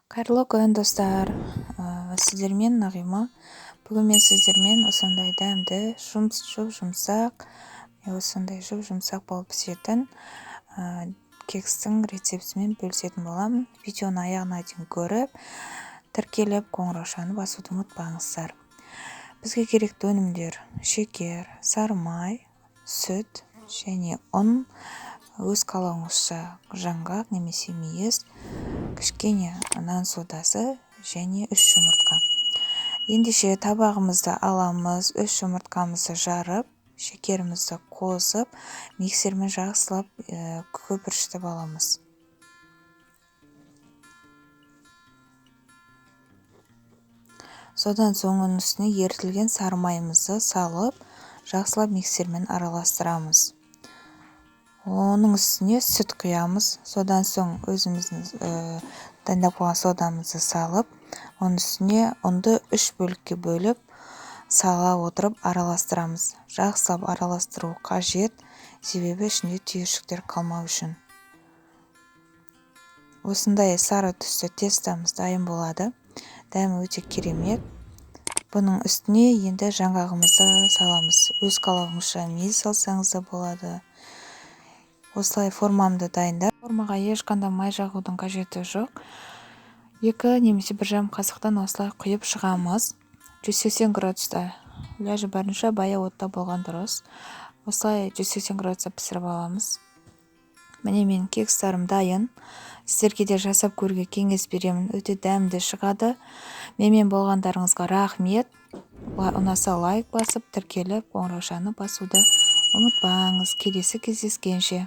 Қайырлы күн достар, сіздермен Нағима. Бүгін мен сіздермен осындай дәмді, жұмсақ, осындай жұмсақ болып пісетін кекстің рецептімен бөлісетін боламын. Видеоны аяғына дейін көріп, тіркеліп, қоңыраушаны басуды ұмытпаңыздар. Бізге керекті өнімдер: шекер, сары май, сүт және ұн, өз қалауыңызша жаңғақ немесе мейіз, кішкене нан содасы және 3 жұмыртқа. Ендеше табағымызды аламыз, 3 жұмыртқамызды жарып, шекерімізді қосып, миксермен жақсылап көпіршітіп аламыз. Содан соң оның үстіне ерітілген сары майымызды салып, жақсылап миксермен араластырамыз. Оның үстіне сүт құямыз. Содан соң өзіміздің дайындап қойған содамызды салып, оның үстіне ұнды 3 бөлікке бөліп, сала отырып араластырамыз. Жақсылап араластыру қажет, себебі ішінде түйіршіктер қалмау үшін. Осындай сары түсті тестамыз дайын болады. Дәмі өте керемет. Бұның үстіне енді жаңғағымызды саламыз. Өз қалауыңызша мейіз салсаңыз да болады. Осылай формамды дайындап, формаға ешқандай май жағудың қажеті жоқ. 2 немесе 1,5 қасықтан осылай құйып шығамыз. 180 градуста, ләжі барынша баяу отта болған дұрыс. Осылай 180 градуста пісіріп аламыз. Міне менің кекстарым дайын. Сіздерге де жасап көруге кеңес беремін. Өте дәмді шығады. Менімен болғандарыңызға рахмет. Ұнаса лайк басып, тіркеліп, қоңыраушаны басуды ұмытпаңыз. Келесі кездескенше.